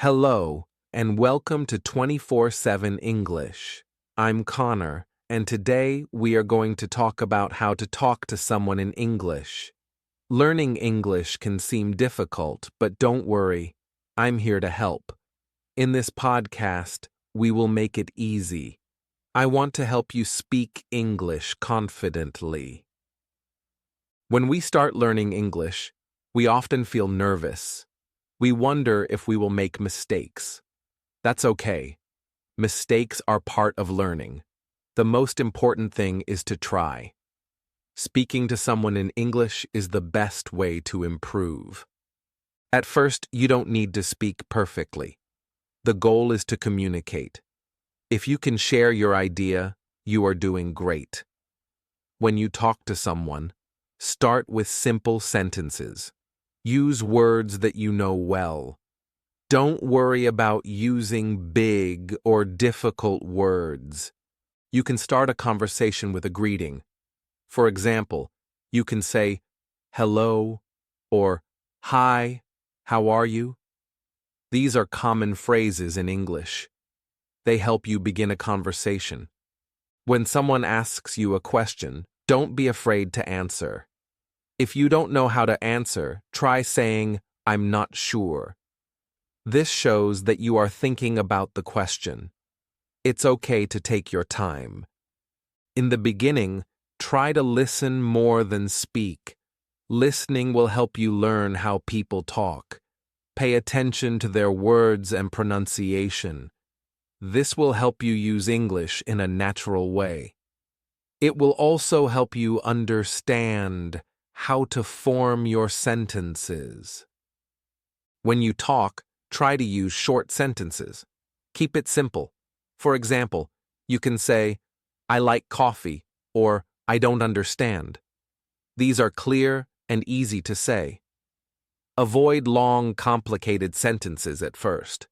Hello, and welcome to 24/7 English. I'm Connor, and today we are going to talk about how to talk to someone in English. Learning English can seem difficult, but don't worry, I'm here to help. In this podcast, we will make it easy. I want to help you speak English confidently. When we start learning English, we often feel nervous. We wonder if we will make mistakes. That's okay. Mistakes are part of learning. The most important thing is to try. Speaking to someone in English is the best way to improve. At first, you don't need to speak perfectly. The goal is to communicate. If you can share your idea, you are doing great. When you talk to someone, start with simple sentences. Use words that you know well. Don't worry about using big or difficult words. You can start a conversation with a greeting. For example, you can say, "Hello," or "Hi, how are you?" These are common phrases in English. They help you begin a conversation. When someone asks you a question, don't be afraid to answer. If you don't know how to answer, try saying, "I'm not sure." This shows that you are thinking about the question. It's okay to take your time. In the beginning, try to listen more than speak. Listening will help you learn how people talk. Pay attention to their words and pronunciation. This will help you use English in a natural way. It will also help you understand how to form your sentences. When you talk, try to use short sentences. Keep it simple. For example, you can say, "I like coffee," or "I don't understand." These are clear and easy to say. Avoid long, complicated sentences at first.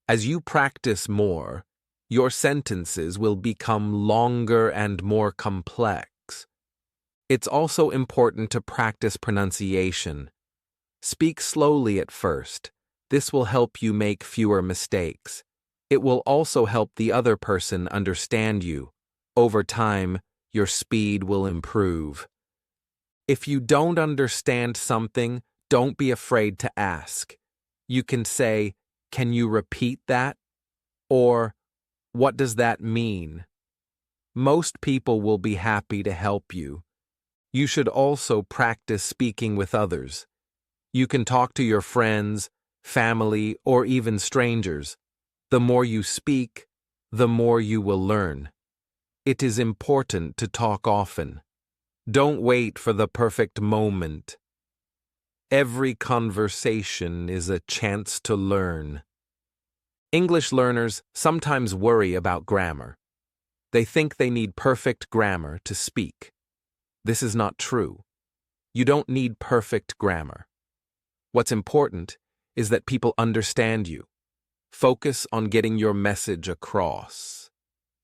As you practice more, your sentences will become longer and more complex. It's also important to practice pronunciation. Speak slowly at first. This will help you make fewer mistakes. It will also help the other person understand you. Over time, your speed will improve. If you don't understand something, don't be afraid to ask. You can say, "Can you repeat that?" Or, "What does that mean?" Most people will be happy to help you. You should also practice speaking with others. You can talk to your friends, family, or even strangers. The more you speak, the more you will learn. It is important to talk often. Don't wait for the perfect moment. Every conversation is a chance to learn. English learners sometimes worry about grammar. They think they need perfect grammar to speak. This is not true. You don't need perfect grammar. What's important is that people understand you. Focus on getting your message across.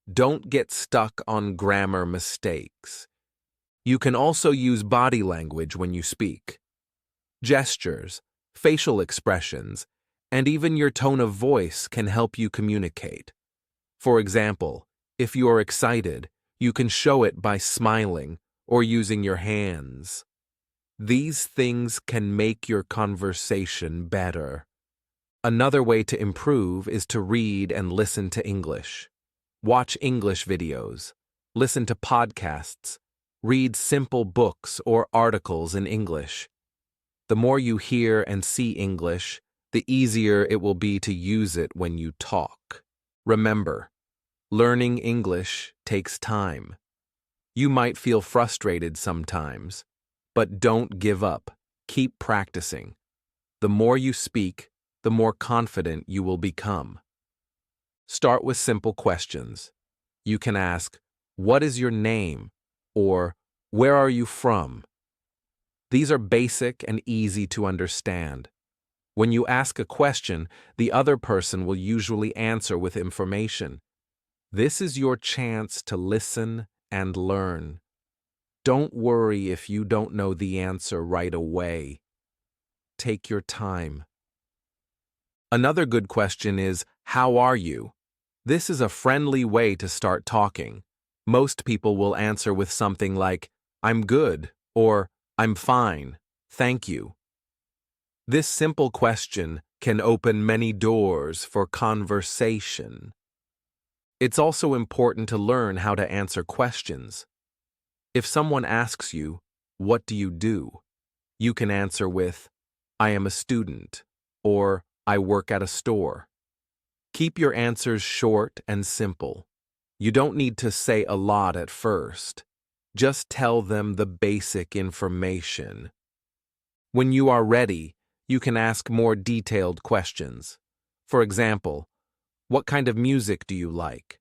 Don't get stuck on grammar mistakes. You can also use body language when you speak. Gestures, facial expressions, and even your tone of voice can help you communicate. For example, if you are excited, you can show it by smiling or using your hands. These things can make your conversation better. Another way to improve is to read and listen to English. Watch English videos, listen to podcasts, read simple books or articles in English. The more you hear and see English, the easier it will be to use it when you talk. Remember, learning English takes time. You might feel frustrated sometimes, but don't give up. Keep practicing. The more you speak, the more confident you will become. Start with simple questions. You can ask, "What is your name?" or "Where are you from?" These are basic and easy to understand. When you ask a question, the other person will usually answer with information. This is your chance to listen and learn. Don't worry if you don't know the answer right away. Take your time. Another good question is, how are you? This is a friendly way to start talking. Most people will answer with something like, I'm good, or I'm fine, thank you. This simple question can open many doors for conversation. It's also important to learn how to answer questions. If someone asks you, what do you do? You can answer with, I am a student, or I work at a store. Keep your answers short and simple. You don't need to say a lot at first. Just tell them the basic information. When you are ready, you can ask more detailed questions. For example, what kind of music do you like?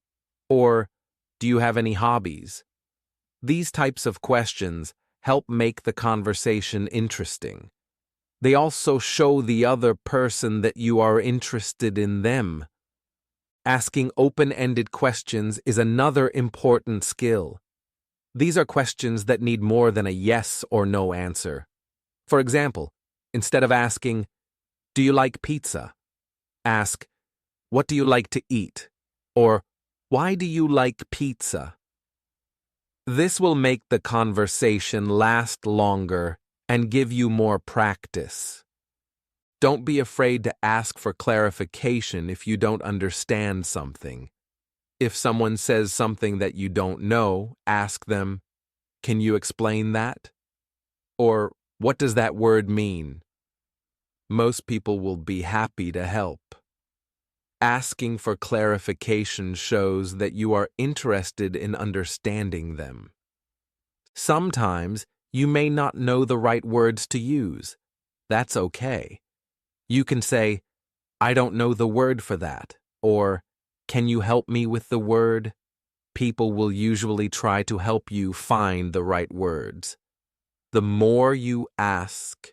Or, do you have any hobbies? These types of questions help make the conversation interesting. They also show the other person that you are interested in them. Asking open-ended questions is another important skill. These are questions that need more than a yes or no answer. For example, instead of asking, do you like pizza? Ask, what do you like to eat? Or, why do you like pizza? This will make the conversation last longer and give you more practice. Don't be afraid to ask for clarification if you don't understand something. If someone says something that you don't know, ask them, can you explain that? Or, what does that word mean? Most people will be happy to help. Asking for clarification shows that you are interested in understanding them. Sometimes you may not know the right words to use. That's okay. You can say, I don't know the word for that, or, can you help me with the word? People will usually try to help you find the right words. The more you ask,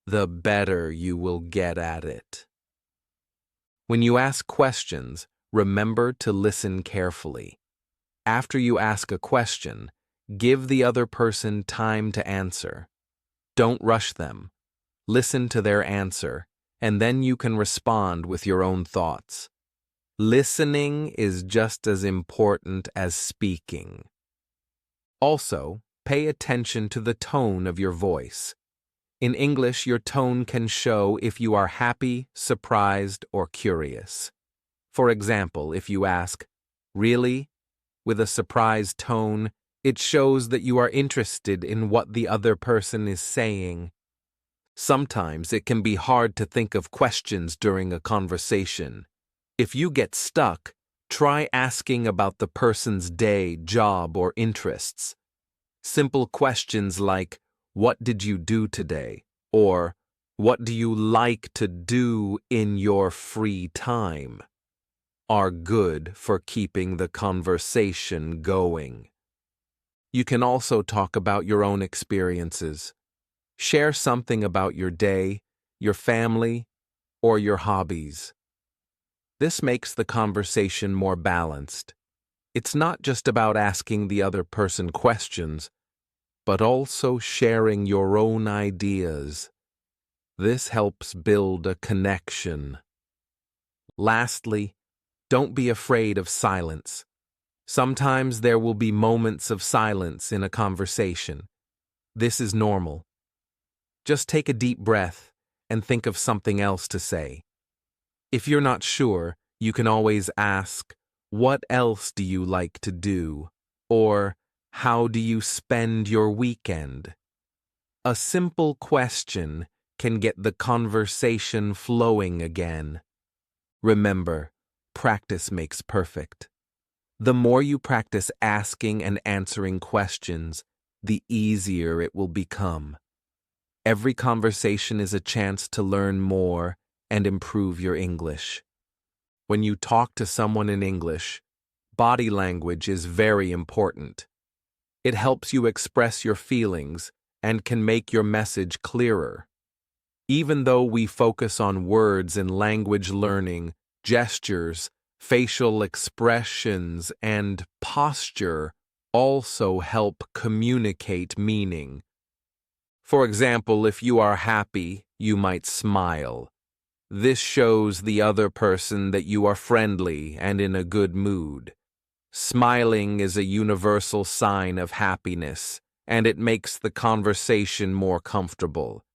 the better you will get at it. When you ask questions, remember to listen carefully. After you ask a question, give the other person time to answer. Don't rush them. Listen to their answer, and then you can respond with your own thoughts. Listening is just as important as speaking. Also, pay attention to the tone of your voice. In English, your tone can show if you are happy, surprised, or curious. For example, if you ask, really? With a surprised tone, it shows that you are interested in what the other person is saying. Sometimes it can be hard to think of questions during a conversation. If you get stuck, try asking about the person's day, job, or interests. Simple questions like, what did you do today? Or, what do you like to do in your free time? Are good for keeping the conversation going. You can also talk about your own experiences. Share something about your day, your family, or your hobbies. This makes the conversation more balanced. It's not just about asking the other person questions, but also sharing your own ideas. This helps build a connection. Lastly, don't be afraid of silence. Sometimes there will be moments of silence in a conversation. This is normal. Just take a deep breath and think of something else to say. If you're not sure, you can always ask, what else do you like to do? Or, how do you spend your weekend? A simple question can get the conversation flowing again. Remember, practice makes perfect. The more you practice asking and answering questions, the easier it will become. Every conversation is a chance to learn more and improve your English. When you talk to someone in English, body language is very important. It helps you express your feelings and can make your message clearer. Even though we focus on words in language learning, gestures, facial expressions, and posture also help communicate meaning. For example, if you are happy, you might smile. This shows the other person that you are friendly and in a good mood. Smiling is a universal sign of happiness, and it makes the conversation more comfortable.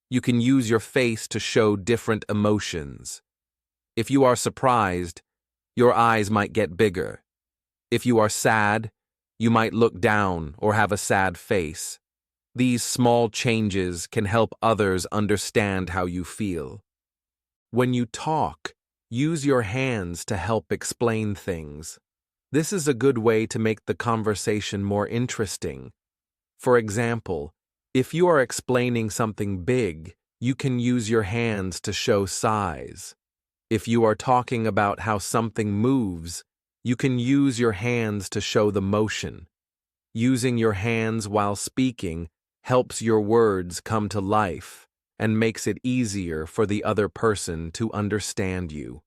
You can use your face to show different emotions. If you are surprised, your eyes might get bigger. If you are sad, you might look down or have a sad face. These small changes can help others understand how you feel. When you talk, use your hands to help explain things. This is a good way to make the conversation more interesting. For example, if you are explaining something big, you can use your hands to show size. If you are talking about how something moves, you can use your hands to show the motion. Using your hands while speaking helps your words come to life and makes it easier for the other person to understand you.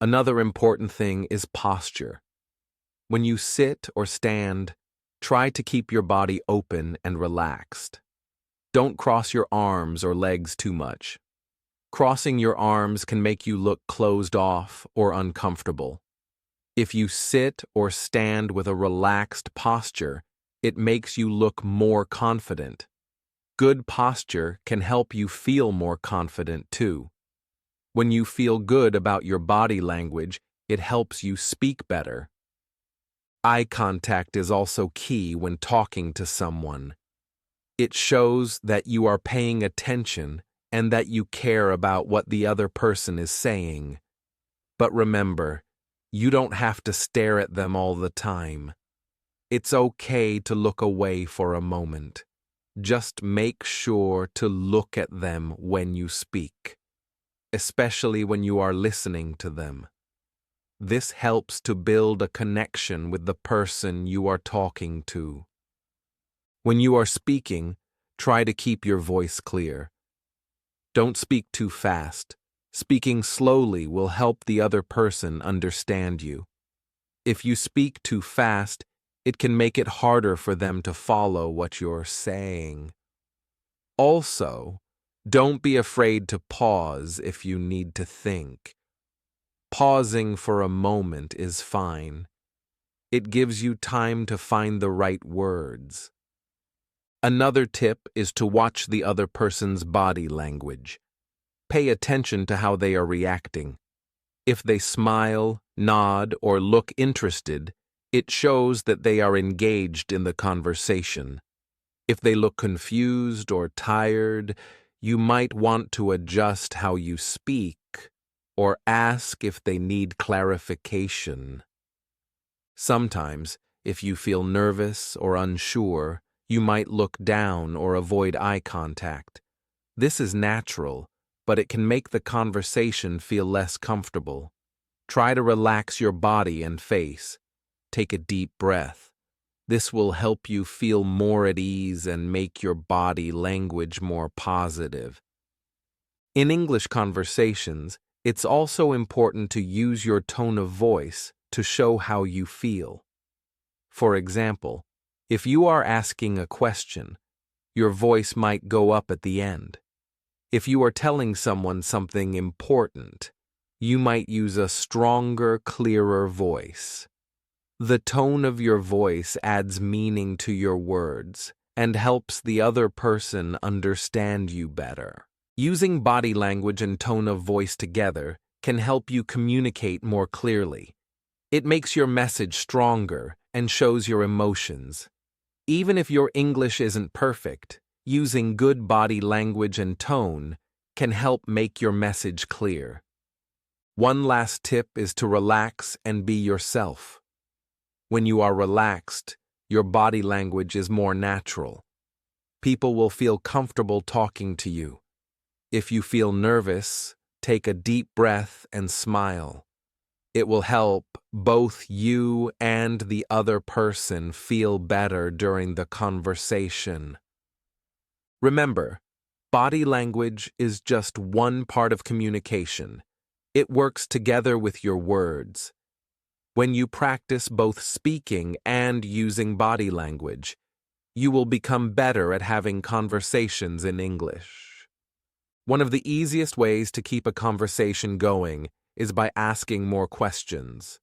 Another important thing is posture. When you sit or stand, try to keep your body open and relaxed. Don't cross your arms or legs too much. Crossing your arms can make you look closed off or uncomfortable. If you sit or stand with a relaxed posture, it makes you look more confident. Good posture can help you feel more confident too. When you feel good about your body language, it helps you speak better. Eye contact is also key when talking to someone. It shows that you are paying attention and that you care about what the other person is saying. But remember, you don't have to stare at them all the time. It's okay to look away for a moment. Just make sure to look at them when you speak, especially when you are listening to them. This helps to build a connection with the person you are talking to. When you are speaking, try to keep your voice clear. Don't speak too fast. Speaking slowly will help the other person understand you. If you speak too fast, it can make it harder for them to follow what you're saying. Also, don't be afraid to pause if you need to think. Pausing for a moment is fine. It gives you time to find the right words. Another tip is to watch the other person's body language. Pay attention to how they are reacting. If they smile, nod, or look interested, it shows that they are engaged in the conversation. If they look confused or tired, you might want to adjust how you speak or ask if they need clarification. Sometimes, if you feel nervous or unsure, you might look down or avoid eye contact. This is natural, but it can make the conversation feel less comfortable. Try to relax your body and face. Take a deep breath. This will help you feel more at ease and make your body language more positive. In English conversations, it's also important to use your tone of voice to show how you feel. For example, if you are asking a question, your voice might go up at the end. If you are telling someone something important, you might use a stronger, clearer voice. The tone of your voice adds meaning to your words and helps the other person understand you better. Using body language and tone of voice together can help you communicate more clearly. It makes your message stronger and shows your emotions. Even if your English isn't perfect, using good body language and tone can help make your message clear. One last tip is to relax and be yourself. When you are relaxed, your body language is more natural. People will feel comfortable talking to you. If you feel nervous, take a deep breath and smile. It will help both you and the other person feel better during the conversation. Remember, body language is just one part of communication. It works together with your words. When you practice both speaking and using body language, you will become better at having conversations in English. One of the easiest ways to keep a conversation going is by asking more questions.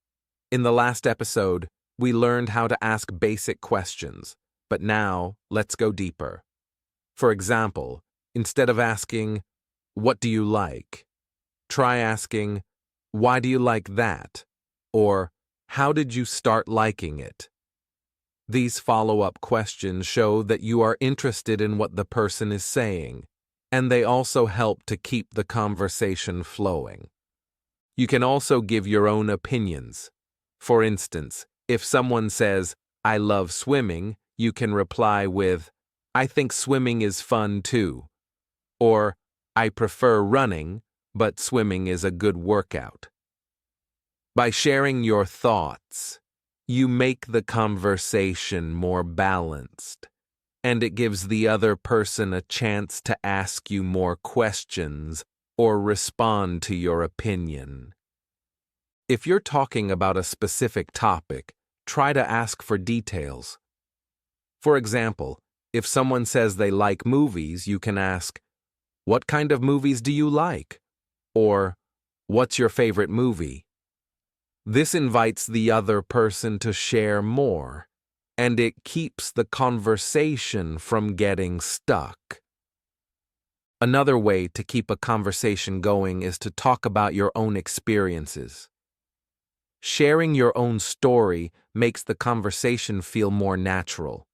In the last episode, we learned how to ask basic questions, but now let's go deeper. For example, instead of asking, "What do you like?" try asking, "Why do you like that?" or "How did you start liking it?" These follow-up questions show that you are interested in what the person is saying, and they also help to keep the conversation flowing. You can also give your own opinions. For instance, if someone says, "I love swimming," you can reply with, "I think swimming is fun too." Or, "I prefer running, but swimming is a good workout." By sharing your thoughts, you make the conversation more balanced, and it gives the other person a chance to ask you more questions or respond to your opinion. If you're talking about a specific topic, try to ask for details. For example, if someone says they like movies, you can ask, "What kind of movies do you like?" Or, "What's your favorite movie?" This invites the other person to share more, and it keeps the conversation from getting stuck. Another way to keep a conversation going is to talk about your own experiences. Sharing your own story makes the conversation feel more natural.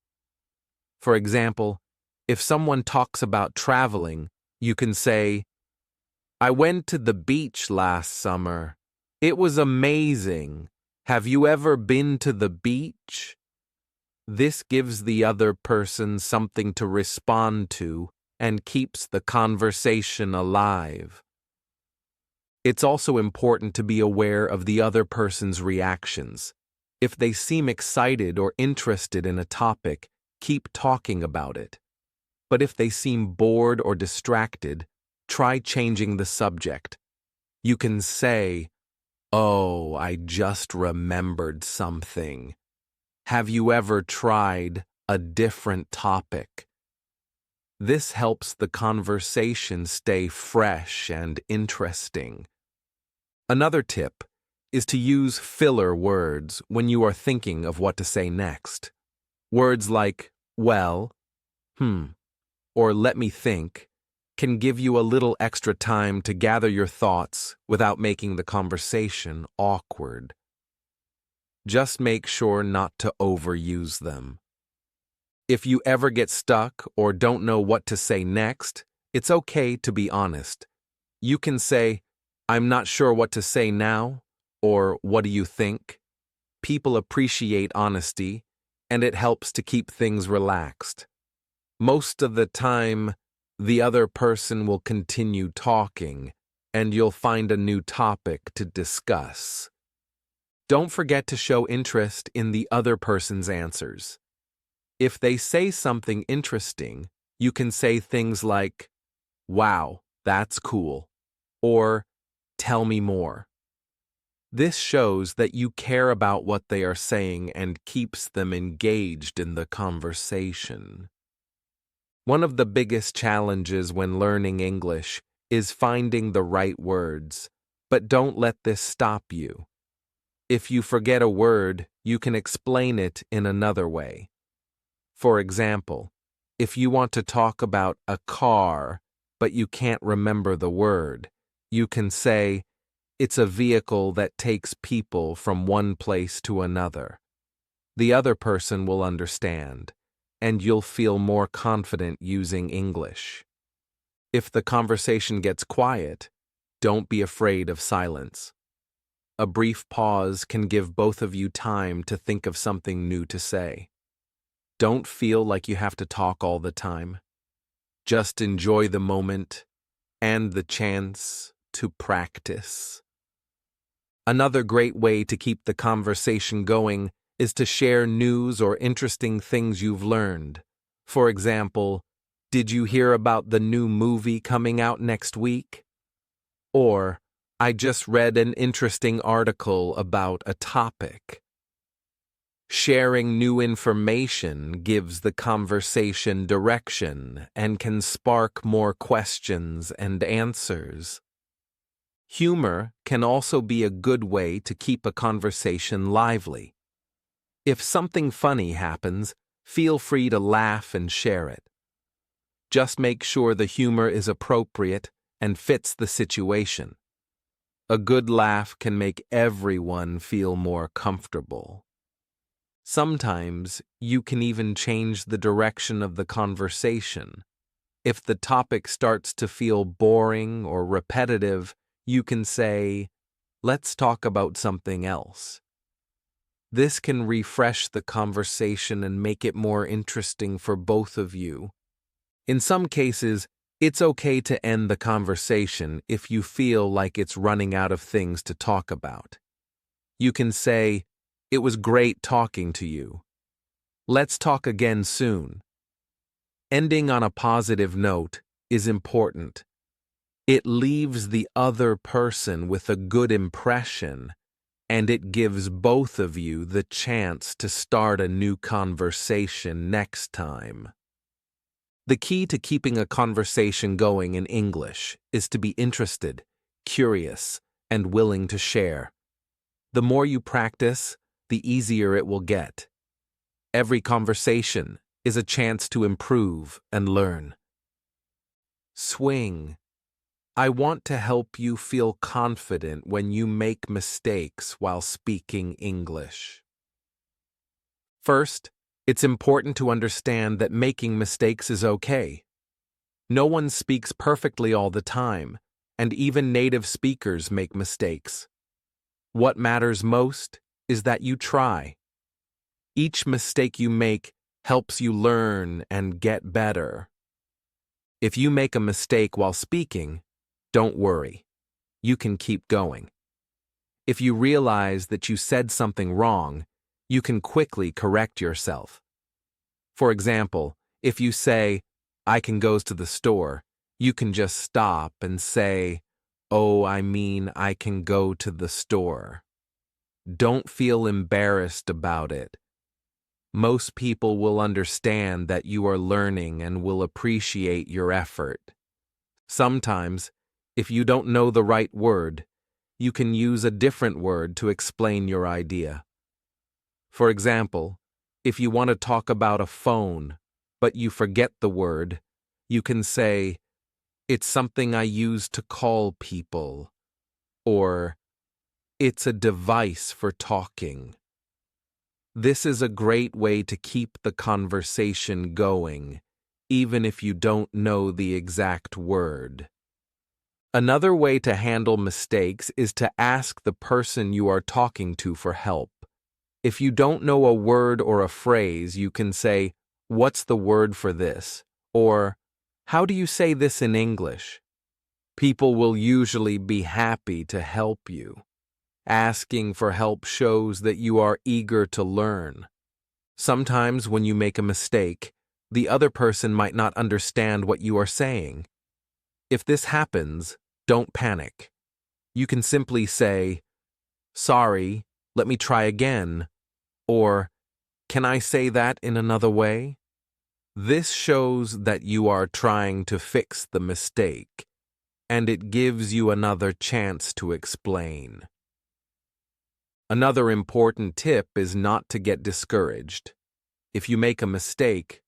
For example, if someone talks about traveling, you can say, "I went to the beach last summer. It was amazing. Have you ever been to the beach?" This gives the other person something to respond to and keeps the conversation alive. It's also important to be aware of the other person's reactions. If they seem excited or interested in a topic, keep talking about it. But if they seem bored or distracted, try changing the subject. You can say, "Oh, I just remembered something. Have you ever tried a different topic?" This helps the conversation stay fresh and interesting. Another tip is to use filler words when you are thinking of what to say next. Words like, "well," or "let me think," can give you a little extra time to gather your thoughts without making the conversation awkward. Just make sure not to overuse them. If you ever get stuck or don't know what to say next, it's okay to be honest. You can say, "I'm not sure what to say now," or "What do you think?" People appreciate honesty, and it helps to keep things relaxed. Most of the time, the other person will continue talking, and you'll find a new topic to discuss. Don't forget to show interest in the other person's answers. If they say something interesting, you can say things like, "Wow, that's cool," or "Tell me more." This shows that you care about what they are saying and keeps them engaged in the conversation. One of the biggest challenges when learning English is finding the right words, but don't let this stop you. If you forget a word, you can explain it in another way. For example, if you want to talk about a car, but you can't remember the word, you can say, "It's a vehicle that takes people from one place to another." The other person will understand, and you'll feel more confident using English. If the conversation gets quiet, don't be afraid of silence. A brief pause can give both of you time to think of something new to say. Don't feel like you have to talk all the time. Just enjoy the moment and the chance to practice. Another great way to keep the conversation going is to share news or interesting things you've learned. For example, "Did you hear about the new movie coming out next week?" Or, "I just read an interesting article about a topic." Sharing new information gives the conversation direction and can spark more questions and answers. Humor can also be a good way to keep a conversation lively. If something funny happens, feel free to laugh and share it. Just make sure the humor is appropriate and fits the situation. A good laugh can make everyone feel more comfortable. Sometimes you can even change the direction of the conversation. If the topic starts to feel boring or repetitive, you can say, "Let's talk about something else." This can refresh the conversation and make it more interesting for both of you. In some cases, it's okay to end the conversation if you feel like it's running out of things to talk about. You can say, "It was great talking to you. Let's talk again soon." Ending on a positive note is important. It leaves the other person with a good impression, and it gives both of you the chance to start a new conversation next time. The key to keeping a conversation going in English is to be interested, curious, and willing to share. The more you practice, the easier it will get. Every conversation is a chance to improve and learn. Swing. I want to help you feel confident when you make mistakes while speaking English. First, it's important to understand that making mistakes is okay. No one speaks perfectly all the time, and even native speakers make mistakes. What matters most is that you try. Each mistake you make helps you learn and get better. If you make a mistake while speaking, don't worry. You can keep going. If you realize that you said something wrong, you can quickly correct yourself. For example, if you say, "I can goes to the store," you can just stop and say, "Oh, I mean I can go to the store." Don't feel embarrassed about it. Most people will understand that you are learning and will appreciate your effort. Sometimes, if you don't know the right word, you can use a different word to explain your idea. For example, if you want to talk about a phone, but you forget the word, you can say, "It's something I use to call people," or "It's a device for talking." This is a great way to keep the conversation going, even if you don't know the exact word. Another way to handle mistakes is to ask the person you are talking to for help. If you don't know a word or a phrase, you can say, "What's the word for this?" or "How do you say this in English?" People will usually be happy to help you. Asking for help shows that you are eager to learn. Sometimes when you make a mistake, the other person might not understand what you are saying. If this happens, don't panic. You can simply say, "Sorry, let me try again," or "Can I say that in another way?" This shows that you are trying to fix the mistake, and it gives you another chance to explain. Another important tip is not to get discouraged. If you make a mistake,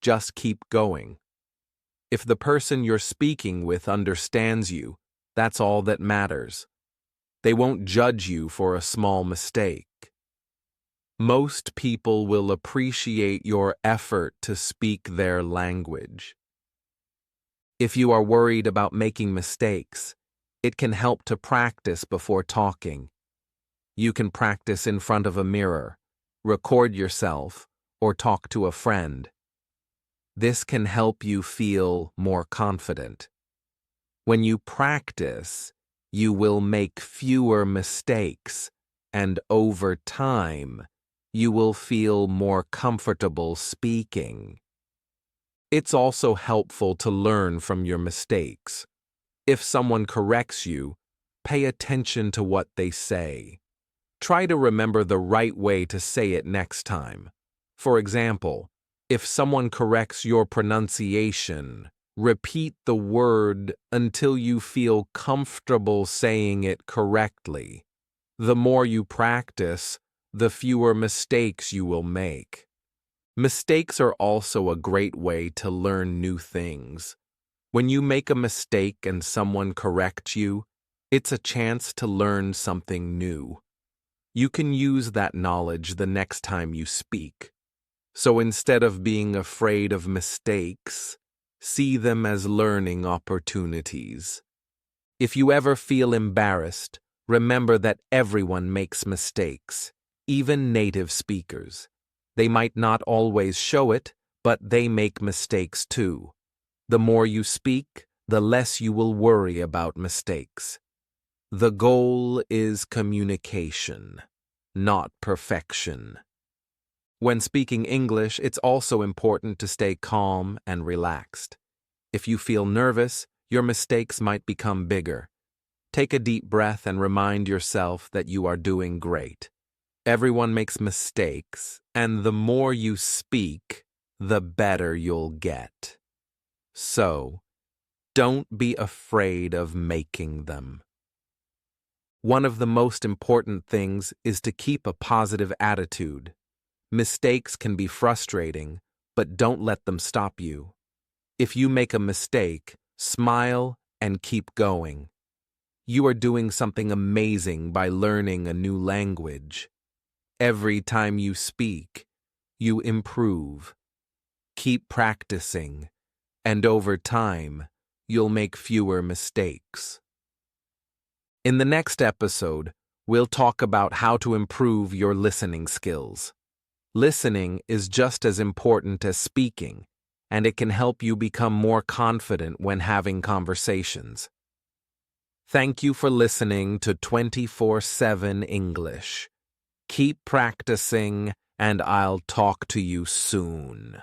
just keep going. If the person you're speaking with understands you, that's all that matters. They won't judge you for a small mistake. Most people will appreciate your effort to speak their language. If you are worried about making mistakes, it can help to practice before talking. You can practice in front of a mirror, record yourself, or talk to a friend. This can help you feel more confident. When you practice, you will make fewer mistakes, and over time, you will feel more comfortable speaking. It's also helpful to learn from your mistakes. If someone corrects you, pay attention to what they say. Try to remember the right way to say it next time. For example, if someone corrects your pronunciation, repeat the word until you feel comfortable saying it correctly. The more you practice, the fewer mistakes you will make. Mistakes are also a great way to learn new things. When you make a mistake and someone corrects you, it's a chance to learn something new. You can use that knowledge the next time you speak. So instead of being afraid of mistakes, see them as learning opportunities. If you ever feel embarrassed, remember that everyone makes mistakes, even native speakers. They might not always show it, but they make mistakes too. The more you speak, the less you will worry about mistakes. The goal is communication, not perfection. When speaking English, it's also important to stay calm and relaxed. If you feel nervous, your mistakes might become bigger. Take a deep breath and remind yourself that you are doing great. Everyone makes mistakes, and the more you speak, the better you'll get. So, don't be afraid of making them. One of the most important things is to keep a positive attitude. Mistakes can be frustrating, but don't let them stop you. If you make a mistake, smile and keep going. You are doing something amazing by learning a new language. Every time you speak, you improve. Keep practicing, and over time, you'll make fewer mistakes. In the next episode, we'll talk about how to improve your listening skills. Listening is just as important as speaking, and it can help you become more confident when having conversations. Thank you for listening to 24/7 English. Keep practicing, and I'll talk to you soon.